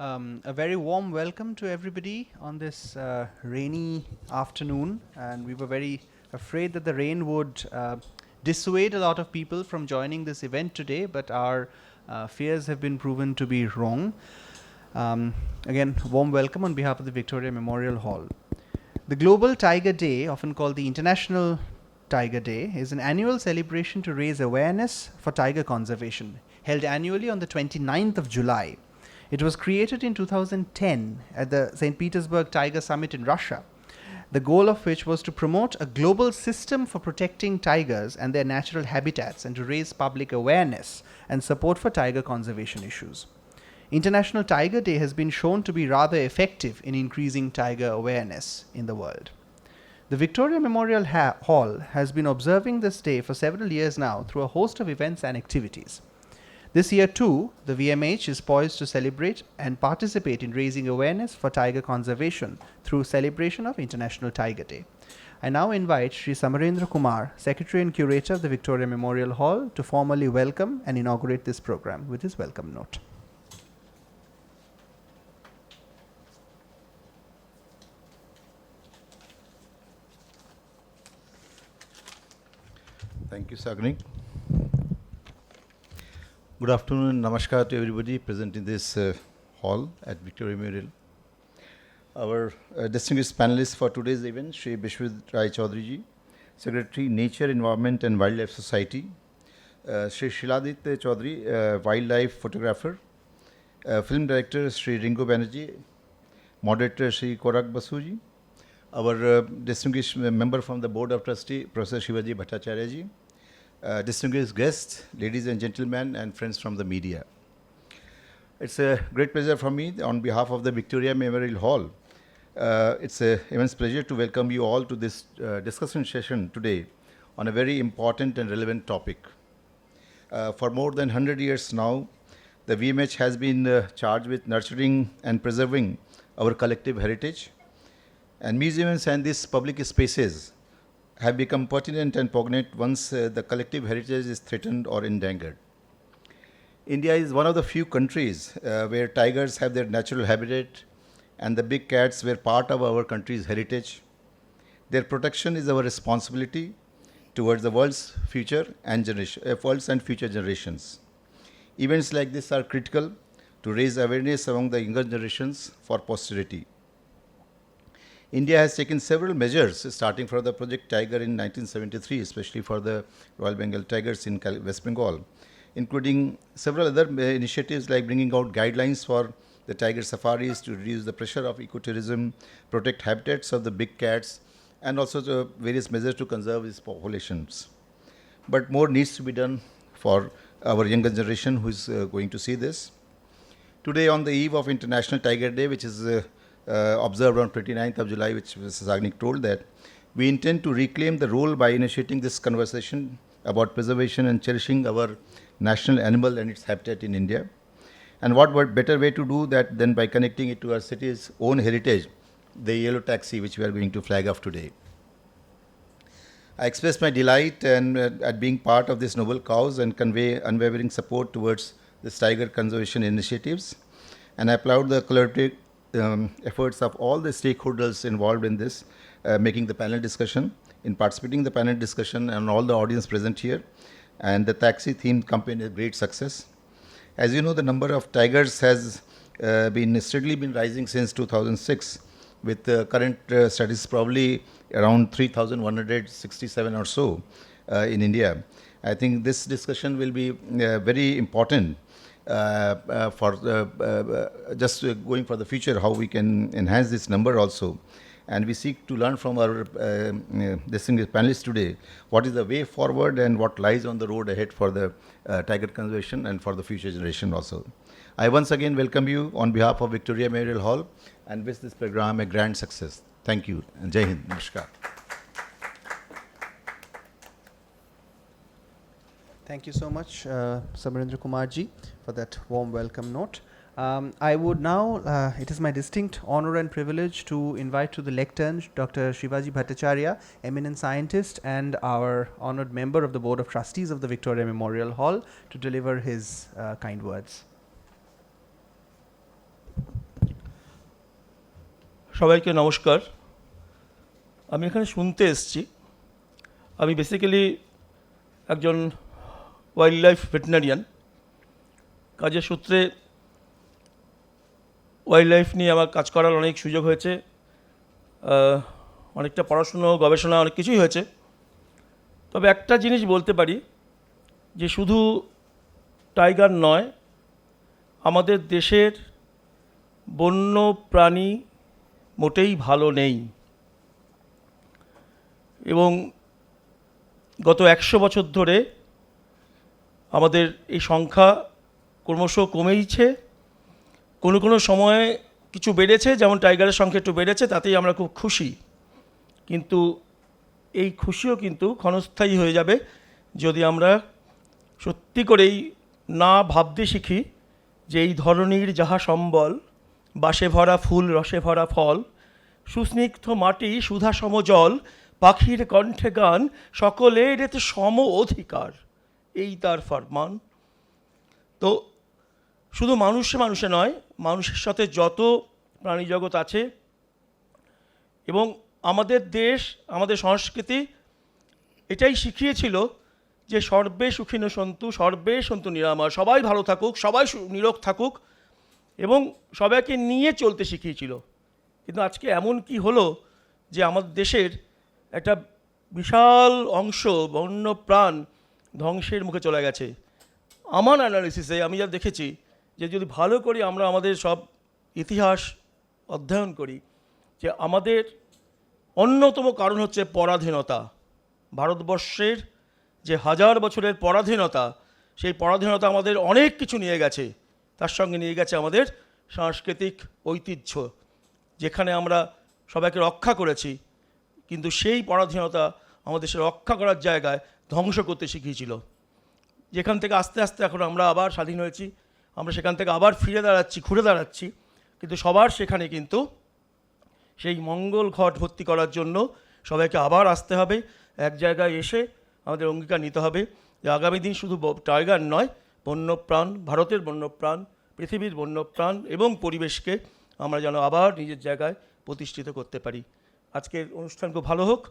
A very warm welcome to everybody on this rainy afternoon, and we were very afraid that the rain would dissuade a lot of people from joining this event today, but our fears have been proven to be wrong. Again, warm welcome on behalf of the Victoria Memorial Hall. The Global Tiger Day, often called the International Tiger Day, is an annual celebration to raise awareness for tiger conservation, held annually on the 29th of July. It was created in 2010 at the St. Petersburg Tiger Summit in Russia, the goal of which was to promote a global system for protecting tigers and their natural habitats and to raise public awareness and support for tiger conservation issues. International Tiger Day has been shown to be rather effective in increasing tiger awareness in the world. The Victoria Memorial Hall has been observing this day for several years now through a host of events and activities. This year too, the VMH is poised to celebrate and participate in raising awareness for tiger conservation through celebration of International Tiger Day. I now invite Sri Samarendra Kumar, Secretary and Curator of the Victoria Memorial Hall, to formally welcome and inaugurate this program with his welcome note. Thank you, Sagnik. Good afternoon, namaskar to everybody present in this hall at Victoria Memorial. Our distinguished panelists for today's event, Shri Bishwit Rai Chaudhary ji, Secretary, Nature, Environment and Wildlife Society, Shri Shiladitya Chaudhary, Wildlife Photographer, Film Director, Shri Ringo Banerjee, Moderator, Shri Korak Basu ji, our distinguished member from the Board of Trustees, Professor Shivaji Bhattacharya ji, distinguished guests, ladies and gentlemen, and friends from the media. It's a great pleasure for me on behalf of the Victoria Memorial Hall. It's an immense pleasure to welcome you all to this discussion session today on a very important and relevant topic. For more than 100 years now, the VMH has been charged with nurturing and preserving our collective heritage, and museums and these public spaces have become pertinent and poignant once the collective heritage is threatened or endangered. India is one of the few countries where tigers have their natural habitat, and the big cats were part of our country's heritage. Their protection is our responsibility towards the world's future and future generations. Events like this are critical to raise awareness among the younger generations for posterity. India has taken several measures, starting from the Project Tiger in 1973, especially for the Royal Bengal tigers in West Bengal, including several other initiatives like bringing out guidelines for the tiger safaris to reduce the pressure of ecotourism, protect habitats of the big cats, and also the various measures to conserve these populations. But more needs to be done for our younger generation who is going to see this. Today, on the eve of International Tiger Day, which is observed on 29th of July, which Mr. Sagnik told, that we intend to reclaim the role by initiating this conversation about preservation and cherishing our national animal and its habitat in India. And what better way to do that than by connecting it to our city's own heritage, the yellow taxi, which we are going to flag off today. I express my delight at being part of this noble cause and convey unwavering support towards this tiger conservation initiatives. And I applaud the collaborative efforts of all the stakeholders involved in this, making the panel discussion, in participating in the panel discussion, and all the audience present here. And the taxi themed campaign is a great success. As you know, the number of tigers has been steadily rising since 2006, with the current studies probably around 3,167 or so in India. I think this discussion will be very important for just going for the future, how we can enhance this number also. And we seek to learn from our distinguished panelists today what is the way forward and what lies on the road ahead for the tiger conservation and for the future generation also. I once again welcome you on behalf of Victoria Memorial Hall and wish this program a grand success. Thank you, and Jai Hind. Namaskar. Thank you so much, Samarendra Kumar ji, for that warm welcome note. I would now, it is my distinct honor and privilege to invite to the lectern Dr. Shivaji Bhattacharya, eminent scientist and our honored member of the Board of Trustees of the Victoria Memorial Hall, to deliver his kind words. সবাইকে নমস্কার। আমি এখানে শুনতে এসেছি। আমি basically একজন wild life veterinarian. কাজের সূত্রে ওয়াইল্ড লাইফ নিয়ে আমার কাজ করার অনেক সুযোগ হয়েছে, অনেকটা পড়াশুনো গবেষণা অনেক কিছুই হয়েছে। তবে একটা জিনিস বলতে পারি যে শুধু টাইগার নয়, আমাদের দেশের বন্য প্রাণী মোটেই ভালো নেই এবং গত 100 বছর ধরে আমাদের এই সংখ্যা ক্রমশ কমেইছে। কোনো কোনো সময়ে কিছু বেড়েছে, যেমন টাইগারের সংখ্যা একটু বেড়েছে, তাতেই আমরা খুব খুশি। কিন্তু এই খুশিও কিন্তু ক্ষণস্থায়ী হয়ে যাবে যদি আমরা সত্যি করেই না ভাবতে শিখি যে এই ধরনের যাহা সম্বল, বাসে ভরা ফুল রসে ভরা ফল, সুস্নিগ্ধ মাটি সুধা সম জল, পাখির কণ্ঠে গান, সকলের এতে সম অধিকার, এই তার ফরমান। তো শুধু মানুষে নয়, মানুষের সাথে যত প্রাণী জগৎ আছে এবং আমাদের দেশ, আমাদের সংস্কৃতি এটাই শিখিয়েছিল যে সর্বে সুখিনো সন্তু, সর্বে সন্তু নিরাময়, সবাই ভালো থাকুক, সবাই নিরোগ থাকুক এবং সবাইকে নিয়ে চলতে শিখিয়েছিল। কিন্তু আজকে এমন কি হলো যে আমাদের দেশের একটা বিশাল অংশ বন্য প্রাণ ধ্বংসের মুখে চলে গেছে। আমার অ্যানালিসিসে আমি যা দেখেছি যে যদি ভালো করে আমরা আমাদের সব ইতিহাস অধ্যয়ন করি, যে আমাদের অন্যতম কারণ হচ্ছে পরাধীনতা। ভারতবর্ষের যে 1000 বছরের পরাধীনতা, সেই পরাধীনতা আমাদের অনেক কিছু নিয়ে গেছে। তার সঙ্গে নিয়ে গেছে আমাদের সাংস্কৃতিক ঐতিহ্য, যেখানে আমরা সবাইকে রক্ষা করেছি, কিন্তু সেই পরাধীনতা আমাদের সে রক্ষা করার জায়গায় ধ্বংস করতে শিখিয়েছিল। যেখান থেকে আস্তে আস্তে এখন আমরা আবার স্বাধীন হয়েছি, আমরা সেখান থেকে আবার ঘুরে দাঁড়াচ্ছি, কিন্তু সবার সেখানে কিন্তু সেই মঙ্গল ঘট ভর্তি করার জন্য সবাইকে আবার আসতে হবে। এক জায়গায় এসে আমাদের অঙ্গীকার নিতে হবে যে আগামী দিন শুধু টাইগার নয়, বন্যপ্রাণ, ভারতের বন্যপ্রাণ, পৃথিবীর বন্যপ্রাণ এবং পরিবেশকে আমরা যেন আবার নিজের জায়গায় প্রতিষ্ঠিত করতে পারি। আজকের অনুষ্ঠান খুব ভালো হোক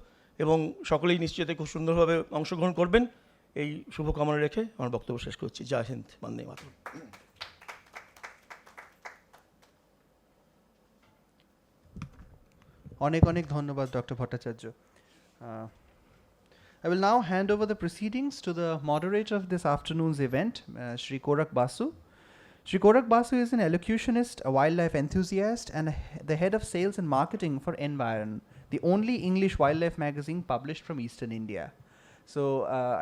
এবং সকলেই নিশ্চয়ই খুব সুন্দরভাবে অংশগ্রহণ করবেন, এই শুভকামনা রেখে আমার বক্তব্য শেষ করছি। জয় হিন্দ, বন্দে মাতরম। অনেক অনেক ধন্যবাদ, Dr. Bhattacharya. I will now hand over the proceedings to the moderator of this afternoon's event, Shri Korak Basu. Shri Korak Basu is an elocutionist, a wildlife enthusiast, and the head of sales and marketing for Environ, the only English wildlife magazine published from Eastern India. So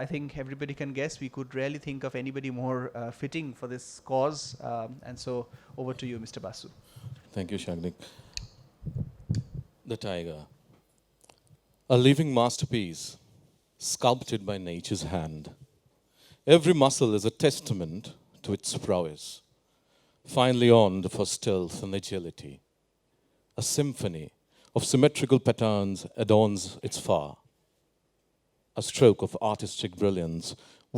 I think everybody can guess we could rarely think of anybody more fitting for this cause. And so over to you, Mr. Basu. Thank you, Shagnik. The tiger, a living masterpiece sculpted by nature's hand. Every muscle is a testament to its prowess, finely armed for stealth and agility. A symphony of symmetrical patterns adorns its fur, a stroke of artistic brilliance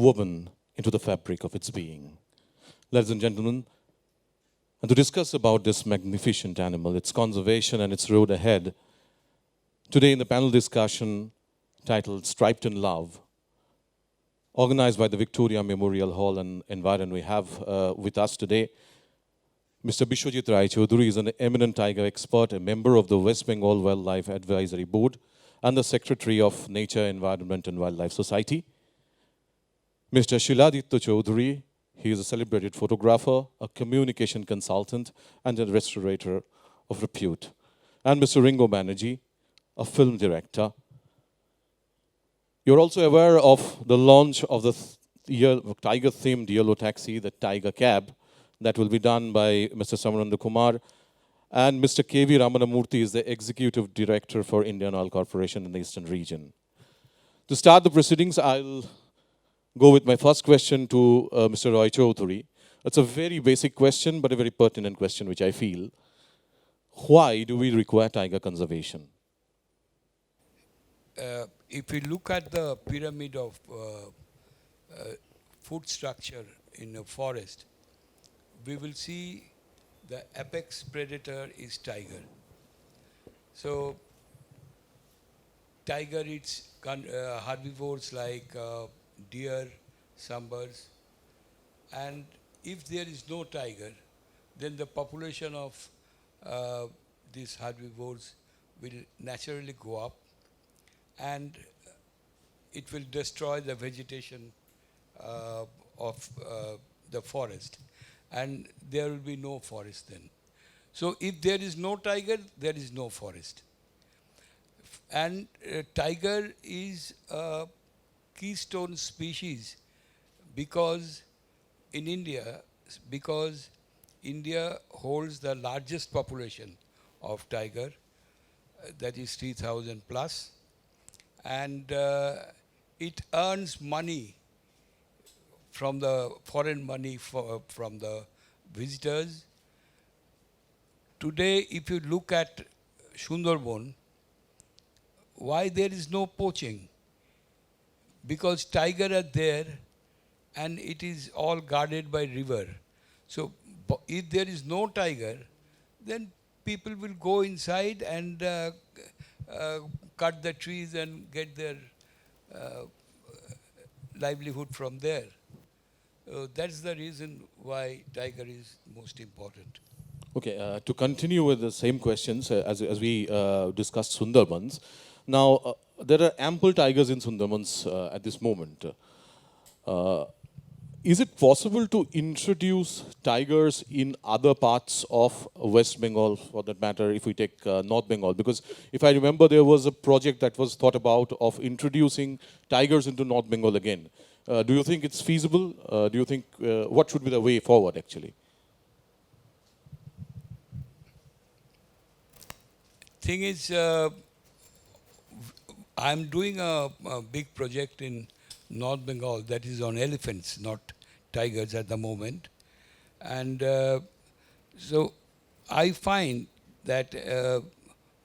woven into the fabric of its being. Ladies and gentlemen, and to discuss about this magnificent animal, its conservation and its road ahead, today in the panel discussion titled Striped in Love, organized by the Victoria Memorial Hall and Environ, we have with us today Mr. Bishwajit Rai Chaudhuri is an eminent tiger expert, a member of the West Bengal Wildlife Advisory Board and the Secretary of Nature, Environment and Wildlife Society. Mr. Shiladitya Chaudhuri, he is a celebrated photographer, a communication consultant and a restorator of repute. And Mr. Ringo Banerjee, a film director. You're also aware of the launch of the tiger-themed yellow taxi, the Tiger Cab, that will be done by Mr. Samaranda Kumar. And Mr. K.V. Ramanamurthy is the Executive Director for Indian Oil Corporation in the Eastern region. To start the proceedings, I'll go with my first question to Mr. Roy Chaudhuri. It's a very basic question, but a very pertinent question, which I feel. Why do we require tiger conservation? If we look at the pyramid of food structure in a forest, we will see the apex predator is tiger. So tiger eats herbivores like deer, sumbers, and if there is no tiger, then the population of uh, these herbivores will naturally go up, and it will destroy the vegetation of the forest, and there will be no forest then. So if there is no tiger, there is no forest. And tiger is a keystone species because in India, because India holds the largest population of tiger, that is 3,000 plus, and it earns money from the foreign money from the visitors. Today, if you look at Sundarban, why there is no poaching? Because tiger are there and it is all guarded by river. So if there is no tiger, then people will go inside and cut the trees and get their uh, livelihood from there. That's the reason why tiger is most important. Okay, to continue with the same questions as we discussed Sundarbans. Now, there are ample tigers in Sundarbans at this moment. Is it possible to introduce tigers in other parts of West Bengal, for that matter, if we take North Bengal? Because if I remember, there was a project that was thought about of introducing tigers into North Bengal again. Do you think it's feasible? Do you think what should be the way forward, actually? Thing is, I'm doing a big project in North Bengal that is on elephants, not tigers at the moment. And so I find that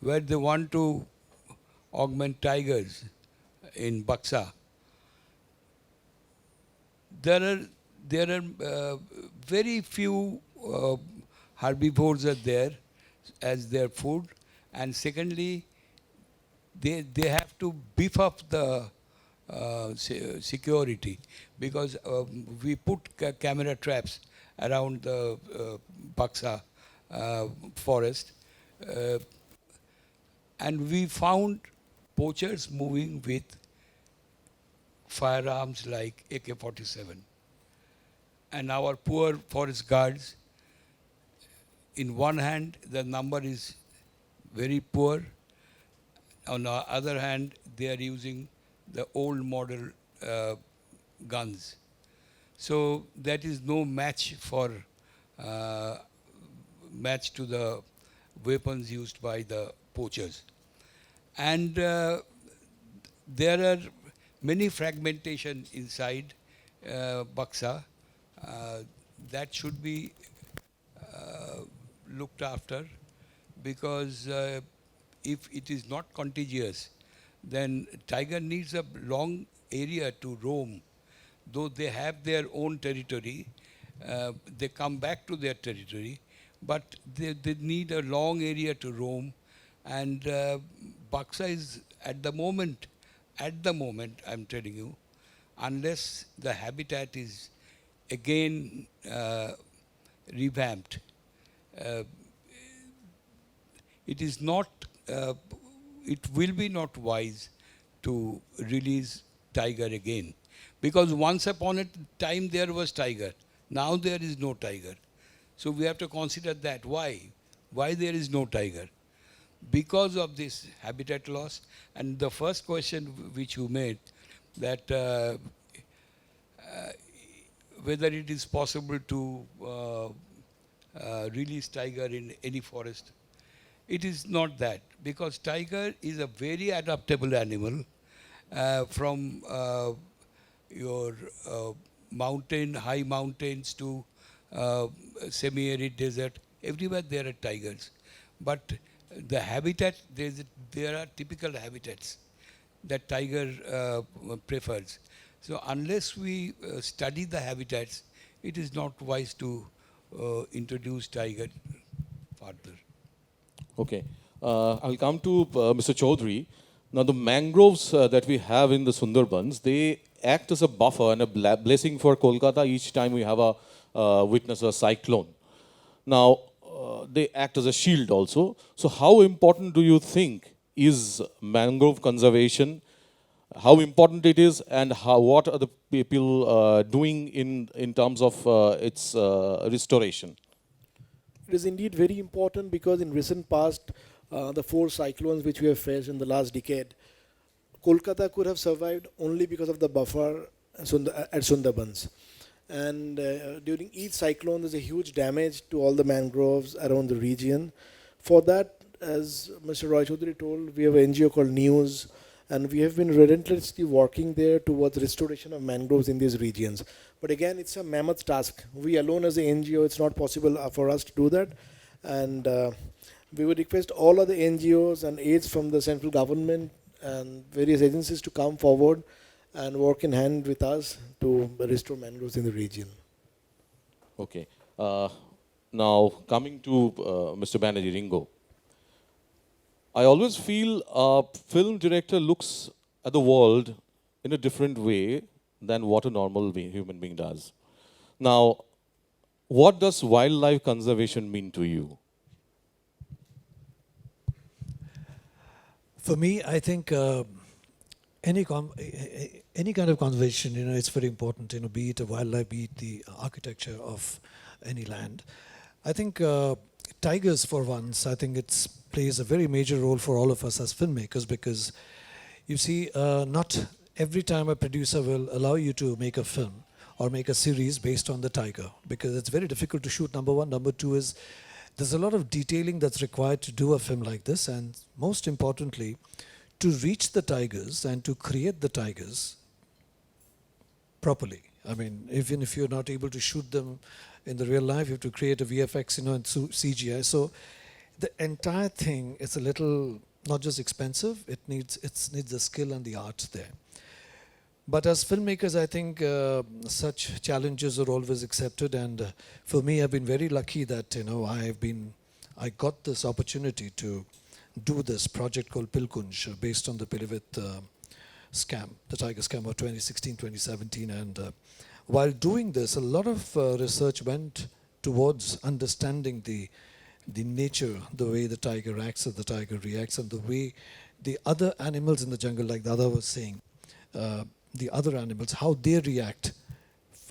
where they want to augment tigers in Baksa, there are very few herbivores are there as their food, and secondly, they have to beef up the security because we put camera traps around the Baksa forest, uh, and we found poachers moving with firearms like AK-47. And our poor forest guards, in one hand, the number is very poor. On the other hand, they are using the old model guns. So that is no match for match to the weapons used by the poachers. And there are many fragmentation inside Baksa that should be looked after, because if it is not contagious, then tiger needs a long area to roam. Though they have their own territory, they come back to their territory, but they need a long area to roam. And Baksa is at the moment, I'm telling you, unless the habitat is again revamped, uh, it is not, it will be not wise to release tiger again. Because once upon a time there was tiger. Now there is no tiger. So we have to consider that. Why? Why there is no tiger? Because of this habitat loss. And the first question which you made, that whether it is possible to release tiger in any forest. It is not that, because tiger is a very adaptable animal from your high mountains to semi-arid desert. Everywhere there are tigers. But the habitat, there are typical habitats that tiger prefers. So unless we study the habitats, it is not wise to introduce tiger further. Okay. I'll come to Mr. Chaudhary. Now, the mangroves that we have in the Sundarbans, they act as a buffer and a blessing for Kolkata each time we have a witness a cyclone. Now, they act as a shield also. So, how important do you think is mangrove conservation? How important it is, and what are the people doing in terms of its restoration? It is indeed very important because in recent past, the four cyclones which we have faced in the last decade, Kolkata could have survived only because of the buffer at Sundarbans. And during each cyclone, there's a huge damage to all the mangroves around the region. For that, as Mr. Roy Chaudhary told, we have an NGO called News, and we have been relentlessly working there towards restoration of mangroves in these regions. But again, it's a mammoth task. We alone as an NGO, it's not possible for us to do that. And we would request all other NGOs and aids from the central government and various agencies to come forward and work in hand with us to restore mangroves in the region. Okay. Now, coming to Mr. Banerjee Ringo, I always feel a film director looks at the world in a different way than what a normal human being does. Now, what does wildlife conservation mean to you? For me, I think any kind of conservation, it's very important. Be it a wildlife, be it the architecture of any land. I think tigers, for once, I think it plays a very major role for all of us as filmmakers, because you see, not every time a producer will allow you to make a film or make a series based on the tiger, because it's very difficult to shoot, number one. Number two is there's a lot of detailing that's required to do a film like this, and most importantly, to reach the tigers and to create the tigers properly. I mean, even if you're not able to shoot them in the real life, you have to create a VFX, and CGI. So the entire thing is a little not just expensive, it needs the skill and the art there. But as filmmakers, I think such challenges are always accepted, and for me, I've been very lucky that I got this opportunity to do this project called Pilkunj, based on the Pilivit scam, the tiger scam of 2016-2017. And while doing this, a lot of research went towards understanding the nature, the way the tiger acts, or the tiger reacts, and the way the other animals in the jungle, like Dada was saying, the other animals, how they react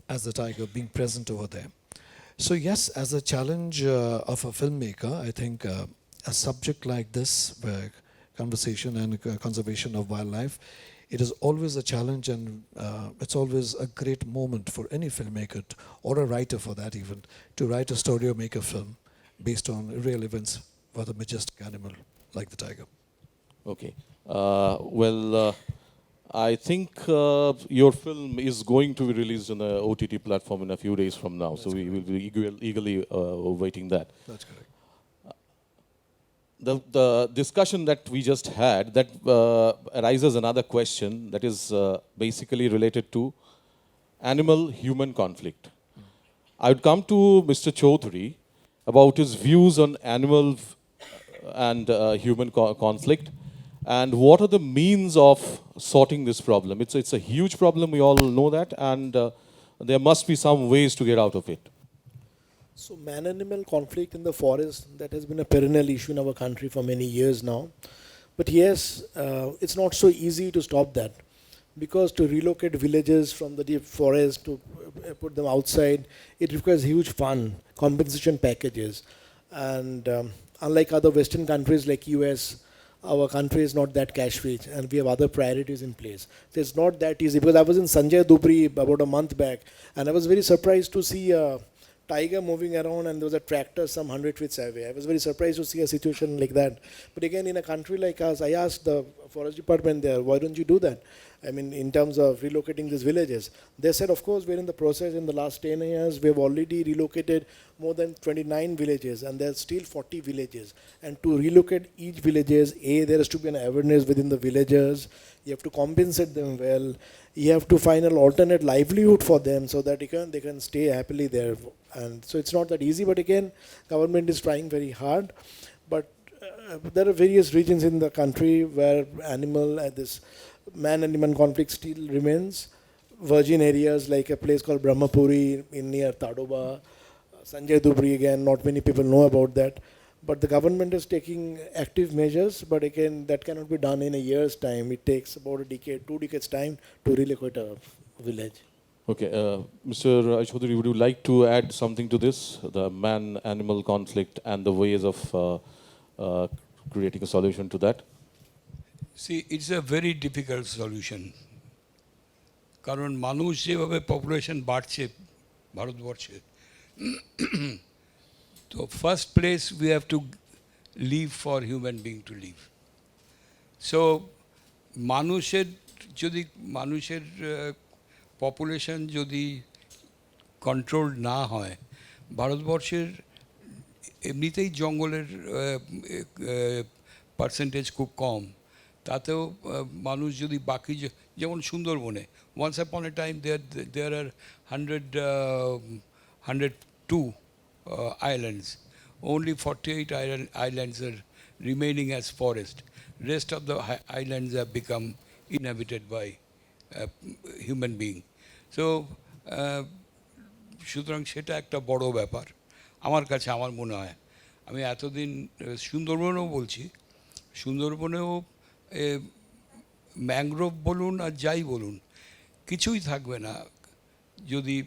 as the tiger being present over there. So yes, as a challenge of a filmmaker, I think a subject like this, where conversation and conservation of wildlife, it is always a challenge, and it's always a great moment for any filmmaker or a writer for that even, to write a story or make a film based on real events for the majestic animal like the tiger. Okay. I think your film is going to be released on the OTT platform in a few days from now. That's so correct. We will be eagerly awaiting that. That's correct. The discussion that we just had, that arises another question that is basically related to animal-human conflict. I would come to Mr. Chaudhary about his views on animal and human conflict, and what are the means of sorting this problem. It's a huge problem, we all know that, and there must be some ways to get out of it. So man-animal conflict in the forest, that has been a perennial issue in our country for many years now. But yes, it's not so easy to stop that, because to relocate villages from the deep forest to put them outside, it requires huge fund, compensation packages. And unlike other Western countries like US, our country is not that cash rich, and we have other priorities in place. So it's not that easy, because I was in Sanjay Dubri about a month back, and I was very surprised to see a tiger moving around, and there was a tractor some 100 feet away. I was very surprised to see a situation like that. But again, in a country like us, I asked the forest department there, why don't you do that? I mean, in terms of relocating these villages. They said, of course, we're in the process. In the last 10 years, we have already relocated more than 29 villages, and there's still 40 villages. And to relocate each villages, there has to be an awareness within the villagers. You have to compensate them well. You have to find an alternate livelihood for them so that they can stay happily there. And so it's not that easy, but again, government is trying very hard. But there are various regions in the country where this man-animal conflict still remains. Virgin areas like a place called Brahmapuri in near Tadoba, Sanjay Dubri again, not many people know about that. But the government is taking active measures, but again, that cannot be done in a year's time. It takes about a decade, 2 decades time to relocate a village. Okay, Mr. Chaudhary, would you like to add something to this, the man-animal conflict and the ways of creating a solution to that? See, it's a very difficult solution. কারণ মানুষ যেভাবে population বাড়ছে ভারতবর্ষে, তো first place we have to live for human being to live. So মানুষের population যদি control না হয়, ভারতবর্ষের এমনিতেই জঙ্গলের পার্সেন্টেজ খুব কম, তাতেও মানুষ যদি বাকি যেমন সুন্দরবনে once upon a time there are 102 islands. Only 48 islands are remaining as forest. Rest of the islands have become inhabited by human being. So সুতরাং সেটা একটা বড় ব্যাপার আমার কাছে, আমার মনে হয়। আমি এতদিন সুন্দরবনেও বলছি, সুন্দরবনেও ম্যানগ্রোভ বলুন আর যাই বলুন, কিছুই থাকবে না যদি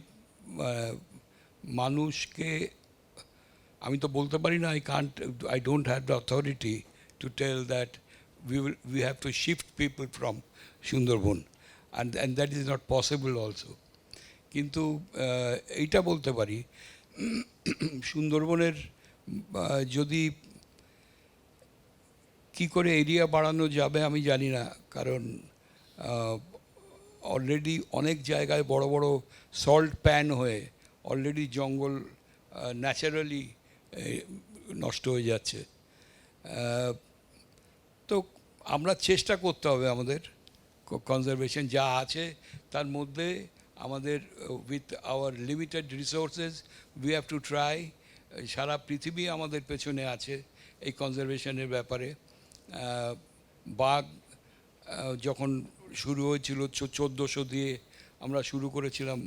মানুষকে, আমি তো বলতে পারি না, I don't have the authority to tell that we have to shift people from Sundarban, and that is not possible also. কিন্তু এইটা বলতে পারি, সুন্দরবনের যদি কী করে এরিয়া বাড়ানো যাবে আমি জানি না, কারণ অলরেডি অনেক জায়গায় বড় বড় সল্ট প্যান হয়ে অলরেডি জঙ্গল ন্যাচারালি নষ্ট হয়ে যাচ্ছে। তো আমরা চেষ্টা করতে হবে আমাদের কনজারভেশন যা আছে তার মধ্যে আমাদের, with our limited resources we have to try. সারা পৃথিবী আমাদের পেছনে আছে এই কনজারভেশনের ব্যাপারে। বাঘ যখন শুরু হয়েছিল 1400 দিয়ে আমরা শুরু করেছিলাম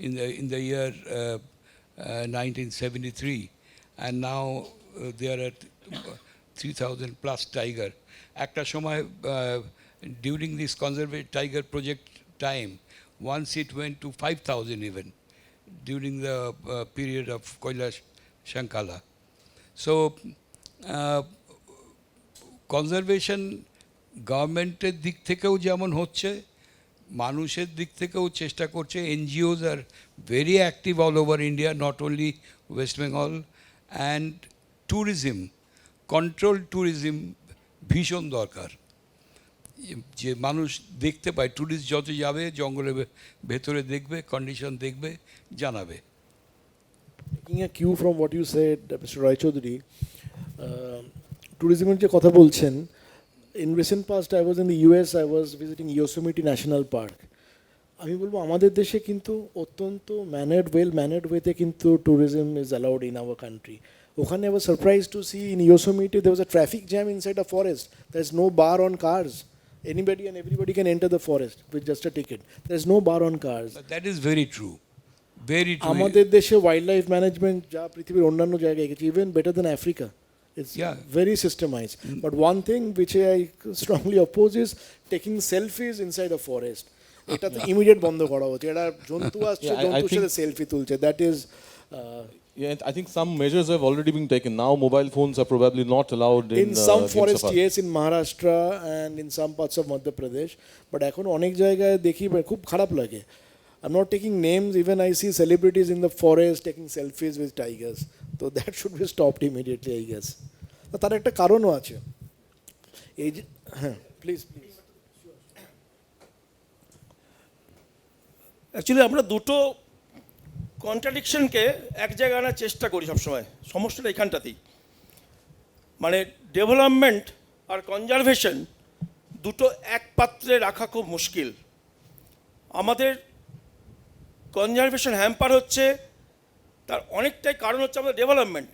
in the year 1973, and now there are 3000 plus tiger. একটা সময় during this conservation tiger project time, once it went to 5000 even during the period of Kailash Shankala. So conservation গভর্নমেন্টের দিক থেকেও যেমন হচ্ছে, মানুষের দিক থেকেও চেষ্টা করছে। NGOs are very active all over India, not only West Bengal. And tourism, control tourism ভীষণ দরকার, যে মানুষ দেখতে পায়, ট্যুরিস্ট যত যাবে জঙ্গলের ভেতরে দেখবে, কন্ডিশন দেখবে, জানাবে। Taking a cue from what you said, Mr. Roy Chaudhary, tourism যে কথা বলছেন, in recent past I was in the US, I was visiting Yosemite National Park. আমি বলবো আমাদের দেশে কিন্তু অত্যন্ত ওয়েল ম্যানেড ওয়েতে কিন্তু tourism is allowed in our country. ওখানে I was surprised to see in Yosemite there was a traffic jam inside a forest. There is no bar on cars. Anybody and everybody can enter the forest with just a ticket. There is no bar on cars. But that is very true. Very true. আমাদের দেশে wild life management যা পৃথিবীর অন্যান্য জায়গায় গেছে, even better then Africa. It's very systemized. But one thing which I strongly oppose is taking selfies inside a forest. এটা তো immediate বন্ধ করা উচিত। এটা জন্তু আসছে, জন্তুর সাথে সেলফি তুলছে, that is Yeah, I think some measures have already been taken. Now mobile phones are probably not allowed in some forest, yes, in Maharashtra and in some parts of Madhya Pradesh. But এখন অনেক জায়গায় দেখি খুব খারাপ লাগে। I'm not taking names, even I see celebrities in the forest taking selfies with tigers. So that should be stopped immediately, I guess. তার একটা কারণও আছে। এই যে, হ্যাঁ, প্লিজ প্লিজ। অ্যাকচুয়ালি আমরা দুটো কন্ট্রাডিকশনকে এক জায়গায় আনার চেষ্টা করি সবসময়, সমস্যাটা এখানটাতেই। মানে ডেভেলপমেন্ট আর কনজারভেশন দুটো এক পাত্রে রাখা খুব মুশকিল। আমাদের কনজারভেশন হ্যাম্পার হচ্ছে, তার অনেকটাই কারণ হচ্ছে আমাদের ডেভেলপমেন্ট।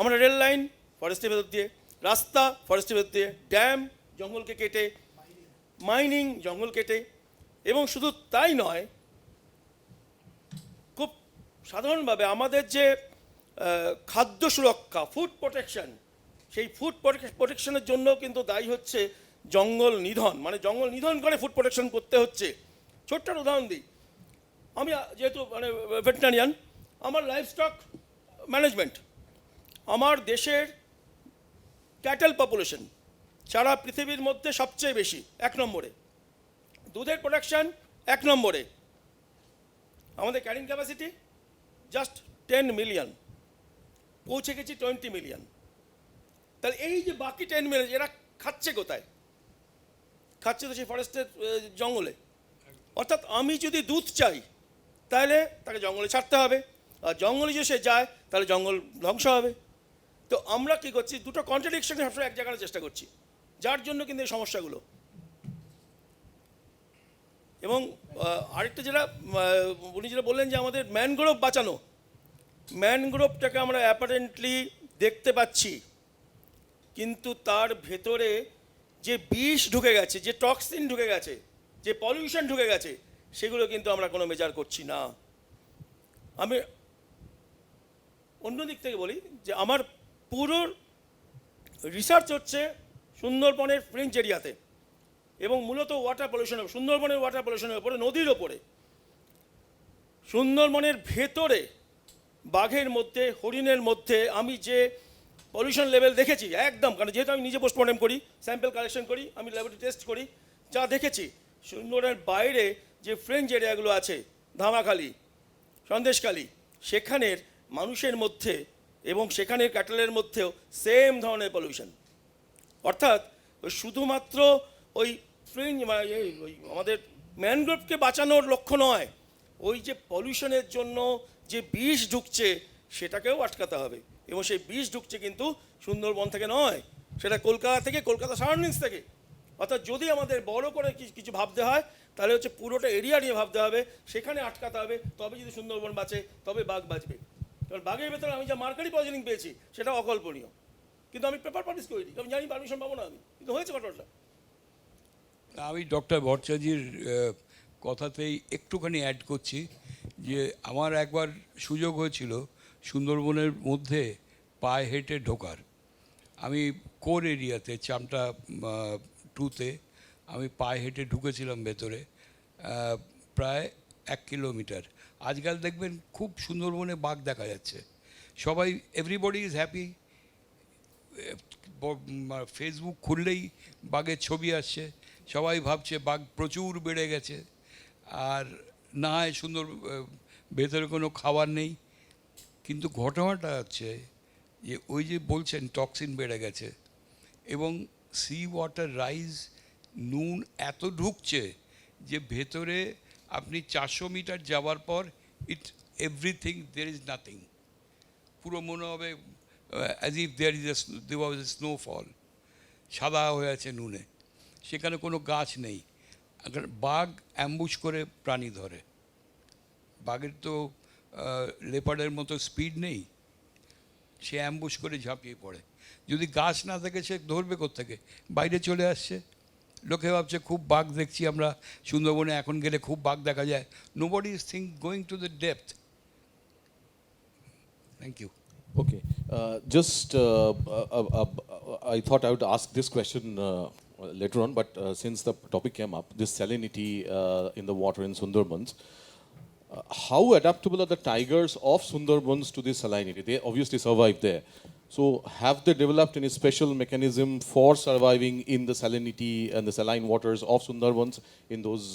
আমরা রেল লাইন ফরেস্টের ভেতর দিয়ে, রাস্তা ফরেস্টের মধ্যে, ড্যাম জঙ্গলকে কেটে, মাইনিং জঙ্গল কেটে, এবং শুধু তাই নয়, খুব সাধারণভাবে আমাদের যে খাদ্য সুরক্ষা, ফুড প্রোটেকশন, সেই ফুড প্রোটেকশনের জন্য কিন্তু দায়ী হচ্ছে জঙ্গল নিধন, মানে জঙ্গল নিধন করে ফুড প্রোটেকশন করতে হচ্ছে। ছোট্ট একটা উদাহরণ দিই, আমি যেহেতু মানে ভেটেরিনারিয়ান, আমার লাইফস্টক ম্যানেজমেন্ট, আমার দেশের ক্যাটেল পপুলেশন সারা পৃথিবীর মধ্যে সবচেয়ে বেশি, 1 নম্বরে। দুধের প্রোডাকশান 1 নম্বরে। আমাদের ক্যারিং ক্যাপাসিটি জাস্ট 10 মিলিয়ন, পৌঁছে গেছি 20 মিলিয়ন। তাহলে এই যে বাকি 10 মিলিয়ন, এরা খাচ্ছে কোথায়? খাচ্ছে তো সেই ফরেস্টের জঙ্গলে। অর্থাৎ আমি যদি দুধ চাই তাহলে তাকে জঙ্গলে ছাড়তে হবে, আর জঙ্গলে যদি সে যায় তাহলে জঙ্গল ধ্বংস হবে। তো আমরা কী করছি, দুটো কন্ট্রাডিকশনে সবসময় এক জায়গায় চেষ্টা করছি, যার জন্য কিন্তু এই সমস্যাগুলো। এবং আরেকটা যেটা উনি যেটা বললেন যে আমাদের ম্যানগ্রোভ বাঁচানো, ম্যানগ্রোভটাকে আমরা অ্যাপারেন্টলি দেখতে পাচ্ছি, কিন্তু তার ভেতরে যে বিষ ঢুকে গেছে, যে টক্সিন ঢুকে গেছে, যে পলিউশন ঢুকে গেছে, সেগুলো কিন্তু আমরা কোনো মেজার করছি না। আমি অন্য দিক থেকে বলি যে আমার পুরো রিসার্চ হচ্ছে সুন্দরবনের ফ্রিঞ্জ এরিয়াতে, এবং মূলত ওয়াটার পলিউশন, সুন্দরবনের ওয়াটার পলিউশনের ওপরে, নদীর ওপরে। সুন্দরবনের ভেতরে বাঘের মধ্যে, হরিণের মধ্যে আমি যে পলিউশন লেভেল দেখেছি একদম, কারণ যেহেতু আমি নিজে পোস্টমর্টম করি, স্যাম্পল কালেকশন করি, আমি ল্যাবরেটরি টেস্ট করি, যা দেখেছি সুন্দরবনের বাইরে যে ফ্রেঞ্চ এরিয়াগুলো আছে, ধামাখালি, সন্দেশখালি, সেখানের মানুষের মধ্যে এবং সেখানের ক্যাটেলের মধ্যেও সেম ধরনের পলিউশন। অর্থাৎ শুধুমাত্র ওই ফ্রিঞ্জ ওই আমাদের ম্যানগ্রোভকে বাঁচানোর লক্ষ্য নয়, ওই যে পলিউশনের জন্য যে বিষ ঢুকছে সেটাকেও আটকাতে হবে। এবং সেই বিষ ঢুকছে কিন্তু সুন্দরবন থেকে নয়, সেটা কলকাতা থেকে, কলকাতা সারাউন্ডিংস থেকে। অর্থাৎ যদি আমাদের বড় করে কিছু ভাবতে হয় তাহলে হচ্ছে পুরোটা এরিয়া নিয়ে ভাবতে হবে, সেখানে আটকাতে হবে, তবে যদি সুন্দরবন বাঁচে, তবে বাঘ বাঁচবে। কারণ বাঘের ভেতরে আমি যা মার্কারি পয়জনিং পেয়েছি সেটা অকল্পনীয়, কিন্তু আমি পেপার পাবলিশ করিনি, কারণ জানি পারমিশন পাবো না আমি, কিন্তু হয়েছে ঘটনাটা। আমি ডক্টর ভট্টাচার্যের কথাতেই একটুখানি অ্যাড করছি যে আমার একবার সুযোগ হয়েছিল সুন্দরবনের মধ্যে পায়ে হেঁটে ঢোকার। আমি কোর এরিয়াতে, চামটা 2-তে আমি পায়ে হেঁটে ঢুকেছিলাম ভেতরে, প্রায় 1 কিলোমিটার। আজকাল দেখবেন খুব সুন্দরবনে বাঘ দেখা যাচ্ছে, সবাই, এভরিবডি ইজ হ্যাপি, ফেসবুক খুললেই বাঘের ছবি আসছে, সবাই ভাবছে বাঘ প্রচুর বেড়ে গেছে, আর না হয় সুন্দর ভেতরে কোনো খাবার নেই। কিন্তু ঘটনাটা হচ্ছে যে ওই যে বলছেন টক্সিন বেড়ে গেছে, এবং সি ওয়াটার রাইজ, নুন এত ঢুকছে যে ভেতরে আপনি 400 মিটার যাওয়ার পর এভরিথিং, দের ইজ নাথিং। পুরো মনে হবে as if there was a snowfall, সাদা হয়ে আছে নুনে, সেখানে কোনো গাছ নেই। বাঘ অ্যাম্বুশ করে প্রাণী ধরে, বাঘের তো লেপার্ডের মতো স্পিড নেই, সে অ্যাম্বুশ করে ঝাঁপিয়ে পড়ে। যদি গাছ না থাকে সে ধরবে কোত্থেকে, বাইরে চলে আসছে। লোকে ভাবছে খুব বাঘ দেখছি আমরা সুন্দরবনে, এখন গেলে খুব বাঘ দেখা যায়। Nobody is going to the depth. Thank you. Okay, I thought I would ask this question later on, but since the topic came up, this salinity in the water in Sundarbans, how adaptable are the tigers of Sundarbans to this salinity? They obviously survive there. So have they developed any special mechanism for surviving in the salinity and the saline waters of Sundarbans in those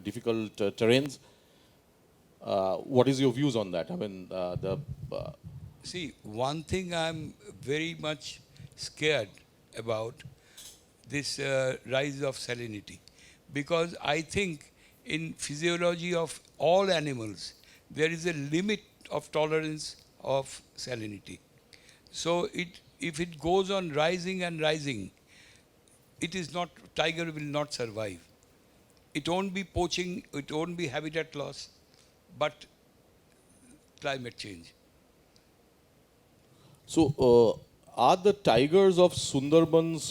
difficult terrains? What is your views on that? I mean, See, one thing I'm very much scared about, this rise of salinity, because I think in physiology of all animals there is a limit of tolerance of salinity. So if it goes on rising and rising, it is not, tiger will not survive. It won't be poaching, it won't be habitat loss, but climate change. so are the tigers of Sundarbans,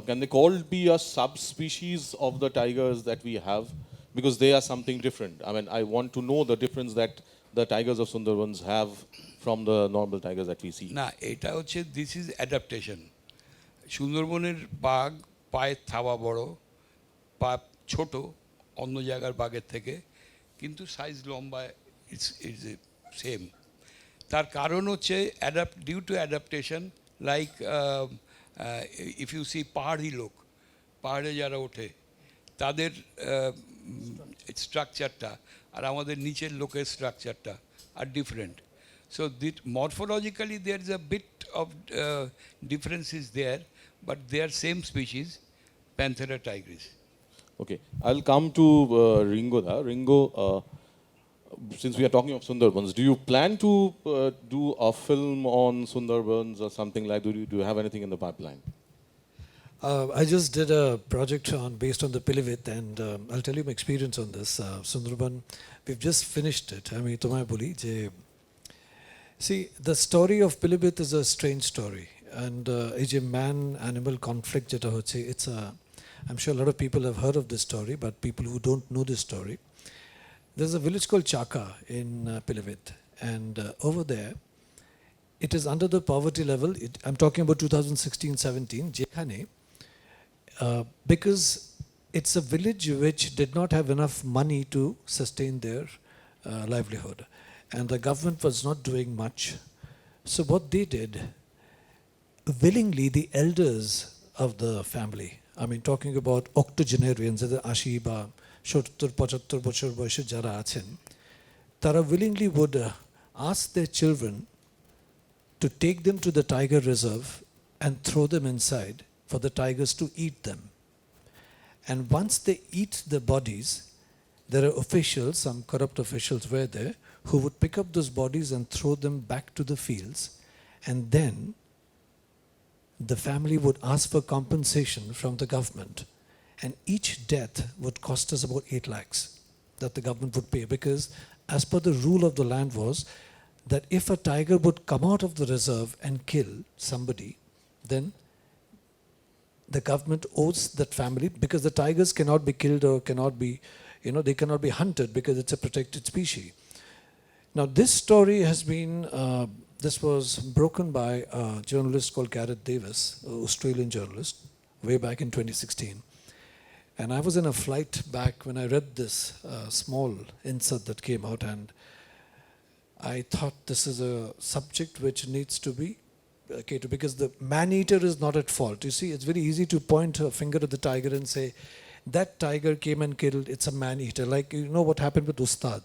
can they called be a subspecies of the tigers that we have? Because they are something different. I mean, I want to know the difference that the tigers of Sundarbans have from the normal tigers that we see. না এটা হচ্ছে this is adaptation. সুন্দরবনের বাঘ পায়ের থাবা বড়, পা ছোট অন্য জায়গার বাঘের থেকে, কিন্তু সাইজ লম্বা ইটস ইজ সেম। তার কারণ হচ্ছে due to adaptation, like if you see পাহাড়ি লোক, পাহাড়ে যারা ওঠে তাদের স্ট্রাকচারটা আর আমাদের নিচের লোকের স্ট্রাকচারটা আর different. So morphologically there is a bit of differences there, but they are same species, Panthera tigris. Okay, I'll come to Ringo. Ringo, since we are talking of Sundarbans, do you plan to do a film on Sundarbans or something like? Do you have anything in the pipeline? I just did a project based on the Pilivit, and I'll tell you my experience on this. Sundarban, we've just finished it. I mean, tomai boli je. See, the story of Pilibhit is a strange story, and it's a man-animal conflict. I'm sure a lot of people have heard of this story, but people who don't know this story, there's a village called Chaka in Pilibhit, and over there, it is under the poverty level. I'm talking about 2016-17, jekhane, because it's a village which did not have enough money to sustain their livelihood. And the government was not doing much. So what they did, willingly the elders of the family, I mean talking about octogenarians, ashi ba 70-75 বছর বয়সে যারা আছেন, তারা willingly would ask their children to take them to the tiger reserve and throw them inside for the tigers to eat them. And once they eat the bodies, there are officials, some corrupt officials were there, who would pick up those bodies and throw them back to the fields, and then the family would ask for compensation from the government, and each death would cost us about 8 lakhs that the government would pay, because as per the rule of the land was that if a tiger would come out of the reserve and kill somebody, then the government owes that family, because the tigers cannot be killed or cannot be, they cannot be hunted because it's a protected species. Now, this story has been, this was broken by a journalist called Gareth Davis, an Australian journalist, way back in 2016. And I was in a flight back when I read this small insert that came out, and I thought this is a subject which needs to be catered, because the man-eater is not at fault. You see, it's very easy to point a finger at the tiger and say, that tiger came and killed, it's a man-eater. Like, you know what happened with Ustad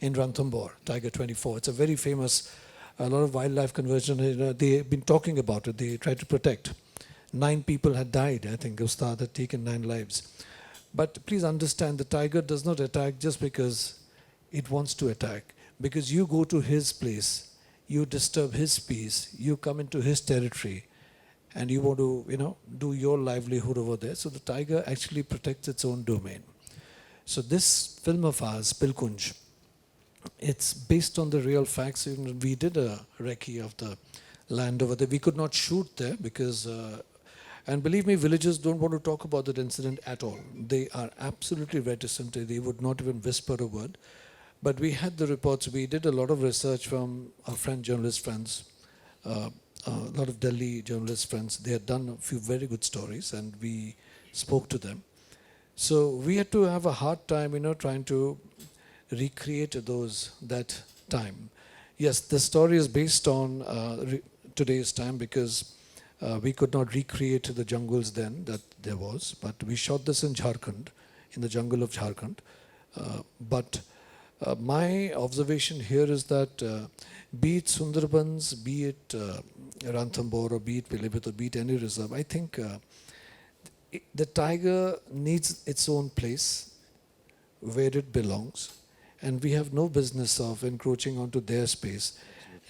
in Ranthambore, Tiger 24. It's a very famous, a lot of wildlife conversion, they've been talking about it, they tried to protect. 9 people had died, I think Ustad had taken 9 lives. But please understand, the tiger does not attack just because it wants to attack. Because you go to his place, you disturb his peace, you come into his territory, and you want to, do your livelihood over there. So the tiger actually protects its own domain. So this film of ours, Pilkunj, it's based on the real facts. We did a recce of the land over there. We could not shoot there because, and believe me, villagers don't want to talk about that incident at all. They are absolutely reticent. They would not even whisper a word. But we had the reports. We did a lot of research from our journalist friends, a lot of Delhi journalist friends. They had done a few very good stories, and we spoke to them. So we had to have a hard time, trying to recreate that time. Yes, the story is based on today's time, because we could not recreate the jungles then that there was, but we shot this in Jharkhand, in the jungle of Jharkhand. But my observation here is that be it Sundarbans, be it Ranthambore, or be it Pilibhit, or be it any reserve, I think the tiger needs its own place where it belongs, and we have no business of encroaching onto their space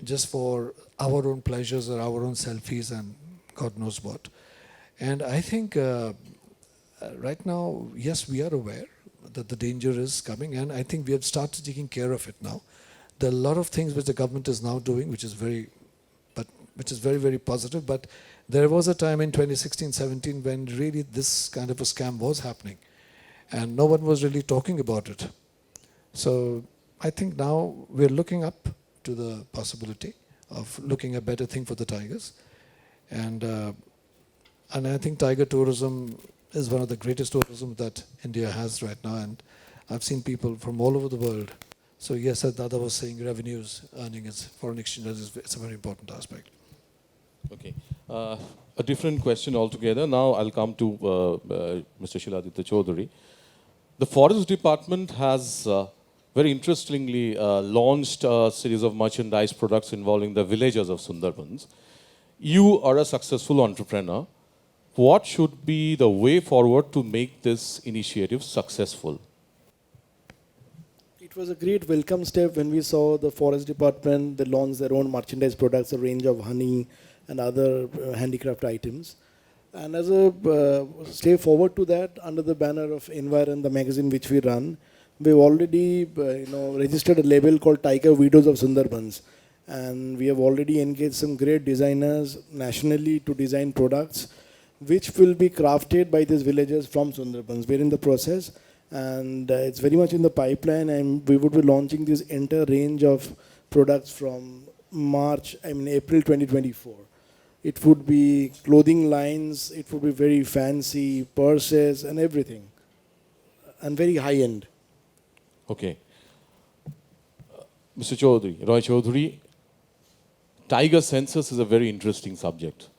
just for our own pleasures or our own selfies and God knows what. And I think right now, yes, we are aware that the danger is coming, and I think we have started taking care of it now. There are a lot of things which the government is now doing, which is very, but which is very, very positive. But there was a time in 2016-17 when really this kind of a scam was happening, and no one was really talking about it. So I think now we're looking up to the possibility of looking a better thing for the tigers, and I think tiger tourism is one of the greatest tourism that India has right now, and I've seen people from all over the world. So yes, as Dada was saying, revenues, earnings, foreign exchange, it's a very important aspect. Okay. A different question altogether. Now I'll come to Mr. Shiladitya Chaudhary. The Forest Department has very interestingly launched a series of merchandise products involving the villagers of Sundarbans. You are a successful entrepreneur. What should be the way forward to make this initiative successful? It was a great welcome step when we saw the forest department, they launched their own merchandise products, a range of honey and other handicraft items. And as a step forward to that, under the banner of Environ, the magazine which we run, we've already registered a label called Tiger Widows of Sundarbans. And we have already engaged some great designers nationally to design products which will be crafted by these villagers from Sundarbans. We're in the process, and it's very much in the pipeline, and we would be launching this entire range of products from April 2024. It would be clothing lines, it would be very fancy, purses and everything, and very high end. Okay. Mr. Chaudhary, Roy Chaudhary, tiger census is a very interesting subject.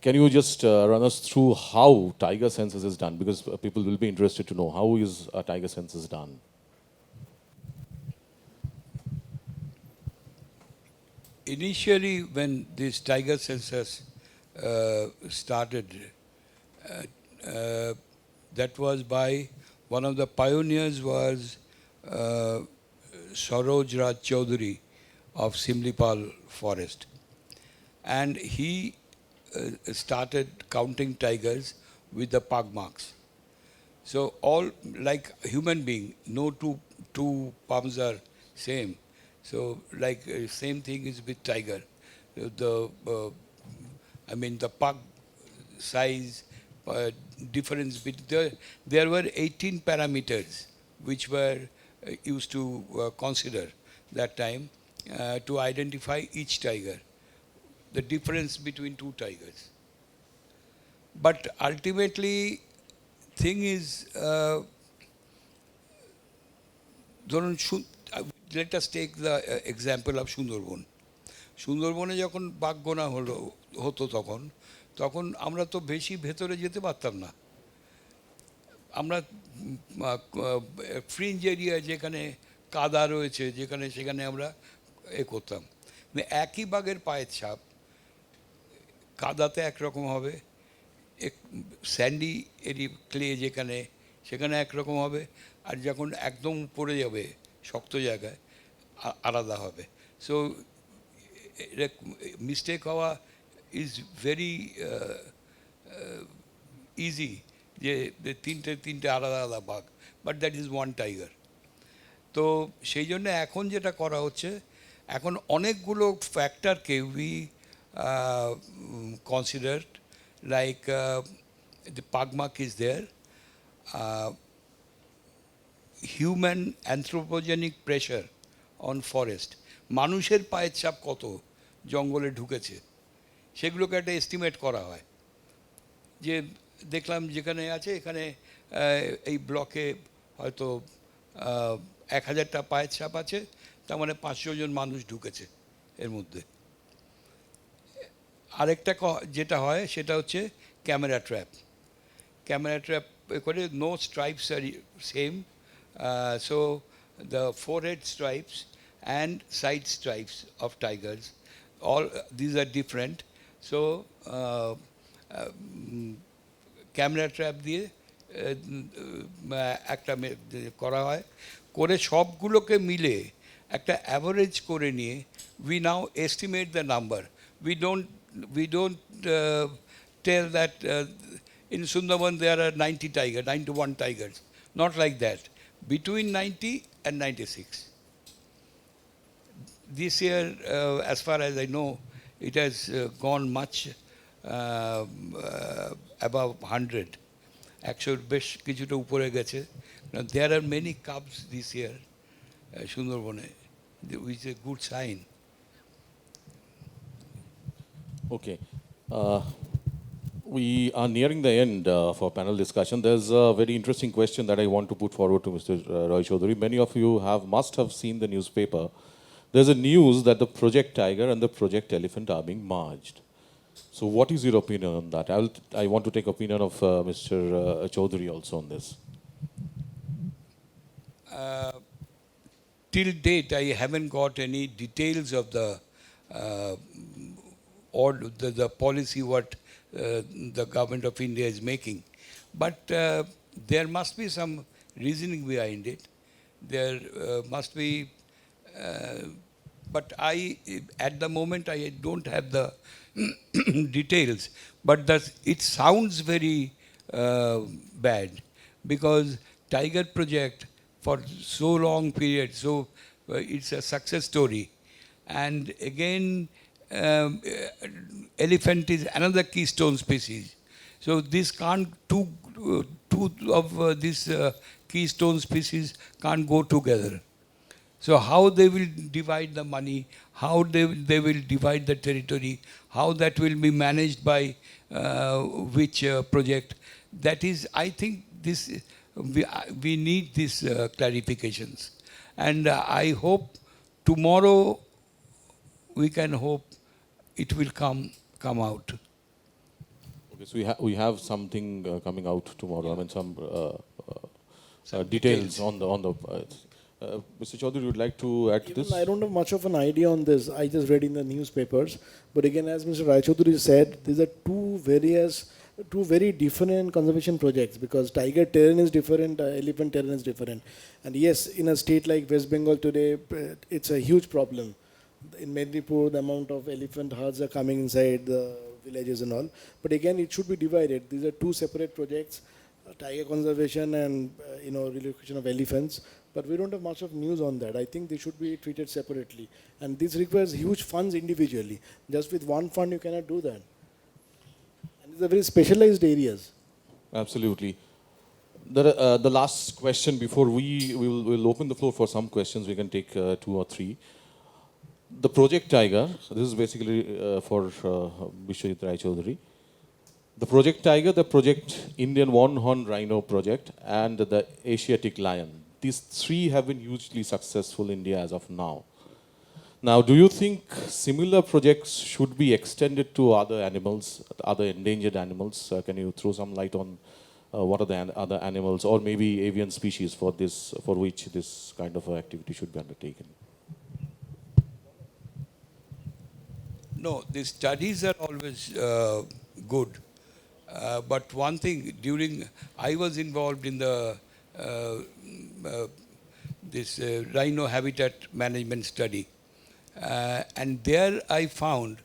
Can you just run us through how tiger census is done? Because people will be interested to know how is a tiger census done. Initially, when this tiger census started, that was by one of the pioneers was Saroj Raj Chaudhary of Simlipal Forest, and he started counting tigers with the pug marks. So all like human being, no two palms are same. So like same thing is with tiger. The pug size difference between there were 18 parameters which were used to consider that time to identify each tiger, the difference between two tigers. But ultimately, thing is, let us take the example of Sundarban. সুন্দরবনে যখন বাঘ গোনা হতো তখন আমরা তো বেশি ভেতরে যেতে পারতাম না। আমরা ফ্রিঞ্জ এরিয়া যেখানে কাদা রয়েছে সেখানে আমরা করতাম। একই বাঘের পায়ের ছাপ কাদাতে একরকম হবে, স্যান্ডি ক্লে সেখানে একরকম হবে, আর যখন একদম পড়ে যাবে শক্ত জায়গায় আলাদা হবে। সো মিস্টেক হওয়া ইজ ভেরি ইজি, যে তিনটে আলাদা আলাদা বাঘ, but that is one tiger. তো সেই জন্য এখন যেটা করা হচ্ছে, এখন অনেকগুলো ফ্যাক্টরকে we considered, like the pug mark is there, human anthropogenic pressure on forest, মানুষের পায়ের ছাপ কত জঙ্গলে ঢুকেছে সেগুলোকে একটা এস্টিমেট করা হয়। যে দেখলাম যেখানে আছে এখানে এই ব্লকে হয়তো 1000টা পায়ের ছাপ আছে, তার মানে 500 জন মানুষ ঢুকেছে এর মধ্যে। আরেকটা যেটা হয় সেটা হচ্ছে ক্যামেরা ট্র্যাপ করে, নো স্ট্রাইপস আর same, so the forehead stripes and side stripes of tigers, all these are different. So camera trap দিয়ে একটা করা হয়, করে সবগুলোকে মিলে একটা অ্যাভারেজ করে নিয়ে we now estimate the number. We don't tell that in Sundarban there are 91 tigers, not like that, between 90 and 96. This year, as far as I know, it has gone much above 100. একশোর বেশ কিছুটা উপরে গেছে. Now, there are many cubs this year, Sundarbanne, which is a good sign. Okay. We are nearing the end of our panel discussion. There's a very interesting question that I want to put forward to Mr. Roy Chaudhary. Many of you must have seen the newspaper. There's a news that the Project Tiger and the Project Elephant are being merged. So what is your opinion on that? I want to take opinion of Mr. Chaudhary also on this. Till date, I haven't got any details of the or the policy what the government of India is making. But there must be some reasoning behind it. There must be, but at the moment, I don't have the details. But it sounds very bad, because Tiger Project for so long period, so it's a success story. And again, elephant is another keystone species. So this can't, two of these keystone species can't go together. So how they will divide the money, how they will divide the territory, how that will be managed by which project, that is, I think this, we need these clarifications. And I hope tomorrow, we can hope it will come out. Okay, so we have something coming out tomorrow. I mean, some details on the. Mr. Chaudhary, would like to add to Even this? I don't have much of an idea on this. I just read in the newspapers. But again, as Mr. Rai Chaudhary said, these are two very different conservation projects, because tiger terrain is different, elephant terrain is different. And yes, in a state like West Bengal today, it's a huge problem. In Medinipur, the amount of elephant herds are coming inside the villages and all. But again, it should be divided. These are two separate projects, tiger conservation and relocation of elephants. But we don't have much of news on that. I think they should be treated separately. And this requires huge funds individually. Just with one fund, you cannot do that. And these are very specialized areas. Absolutely. The last question before we'll open the floor for some questions. We can take 2 or 3. The Project Tiger, this is basically for Vishwajit Rai Chaudhary. The Project Tiger, the Project Indian One-Horn Rhino Project, and the Asiatic Lion. These 3 have been hugely successful in India as of now. Now, do you think similar projects should be extended to other animals, other endangered animals? Can you throw some light on what are the other animals, or maybe avian species for which this kind of activity should be undertaken? No, the studies are always good. But one thing, I was involved in this rhino habitat management study. And there I found,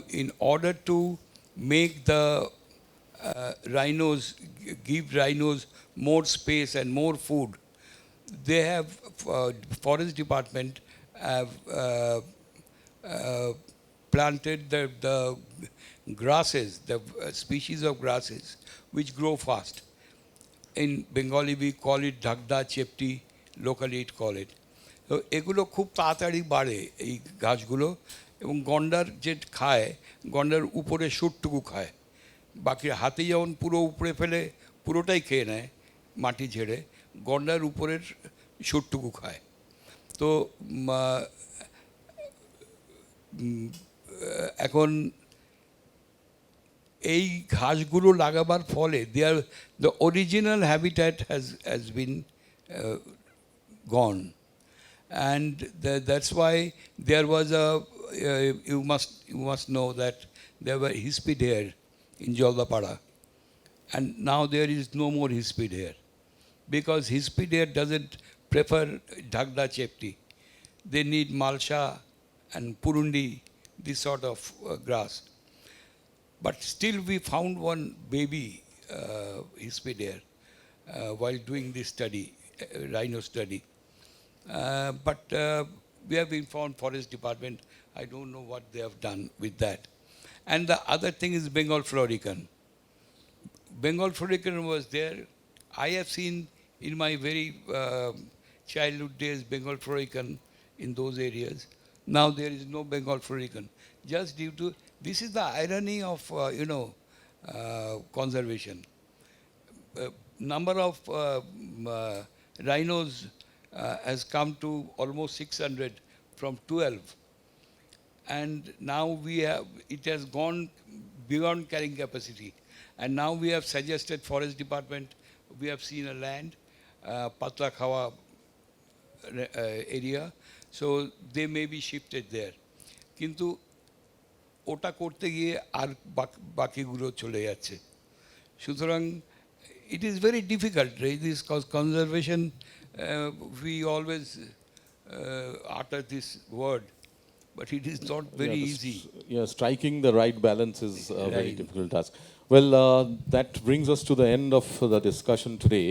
in order to make the give rhinos more space and more food, they have, forest department have planted the grasses, the species of grasses which grow fast. In Bengali we call it dhagda chepti, locally it call it. তো এগুলো খুব তাড়াতাড়ি বাড়ে এই গাছগুলো, এবং গন্ডার যে খায়, গন্ডার উপরে শুটটুকু খায়, বাকি হাতি যেমন পুরো উপরে ফেলে পুরোটাই খেয়ে নেয় মাটি ঝেড়ে, গন্ডার উপরের শুটটুকু খায়। তো এখন এই ঘাসগুলো লাগাবার ফলে the original habitat has been gone, and that's why there was you must know that there were hispid hare in Joldapada, and now there is no more hispid hare, because hispid hare doesn't prefer dhagda chepti. They need malsha and purundi, this sort of grass. But still we found one baby hispid hare while doing this study, rhino study. But we have informed Forest Department. I don't know what they have done with that. And the other thing is Bengal florican. Bengal florican was there. I have seen in my very childhood days Bengal florican in those areas. Now there is no Bengal florican, just due to, this is the irony of conservation. Number of rhinos has come to almost 600 from 12, and now we have, it has gone beyond carrying capacity, and now we have suggested Forest Department, we have seen a land, Patla Khawa area, so they may be shifted there. কিন্তু ওটা করতে গিয়ে আর বাকিগুলো চলে যাচ্ছে, সুতরাং it is very difficult, right? This conservation, we always utter this word, but it is not very easy. Yeah, striking the right balance is a very Right. difficult task. Well, that brings us to the end of the discussion today.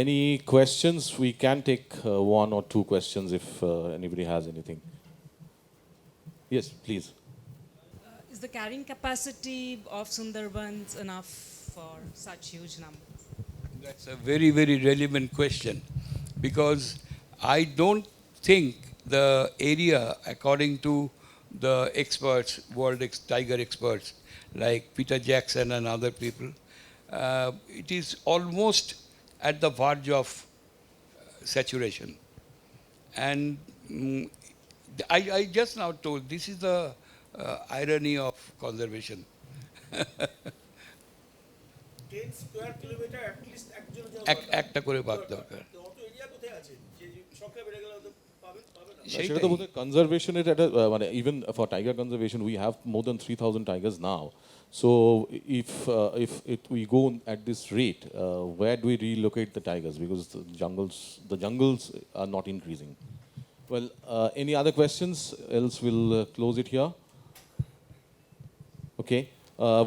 Any questions? We can take one or two questions if anybody has anything. Yes, please. Is the carrying capacity of Sundarbans enough for such huge numbers? That's a very, very relevant question, because I don't think the area, according to the experts, tiger experts, like Peter Jackson and other people, it is almost at the verge of saturation. And I just now told, this is the irony of conservation. 10 square kilometre at least একজন একটা করে বাঘ দরকার। অত area কোথায় আছে যে সংখ্যা বেড়ে গেলে তো পাবে না সেটা তো বোধহয় conservation এর একটা মানে even for tiger conservation we have more than 3,000 tigers now. So if we go at this rate, where do we relocate the tigers? Because the jungles are not increasing. Well, any other questions? Else we'll close it here. Okay.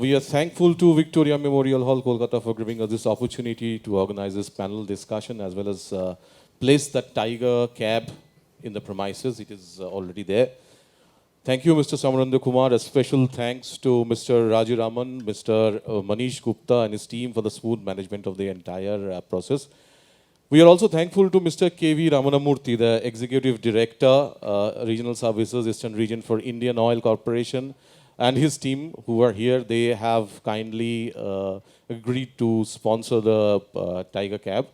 We are thankful to Victoria Memorial Hall, Kolkata, for giving us this opportunity to organize this panel discussion as well as place that tiger cab in the premises. It is already there. Thank you, Mr. Samarendra Kumar. A special thanks to Mr. Raju Raman, Mr. Manish Gupta and his team for the smooth management of the entire process. We are also thankful to Mr. K.V. Ramanamurthy, the Executive Director, Regional Services, Eastern Region for Indian Oil Corporation, and his team who are here. They have kindly agreed to sponsor the Tiger Cab.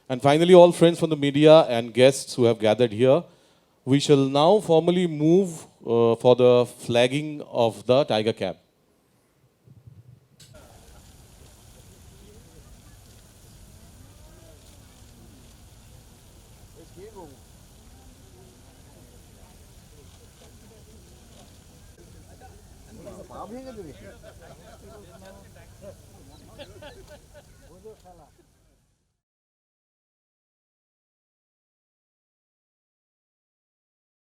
And finally, all friends from the media and guests who have gathered here, we shall now formally move for the flagging of the Tiger Cab. পা ভেঙে দেবে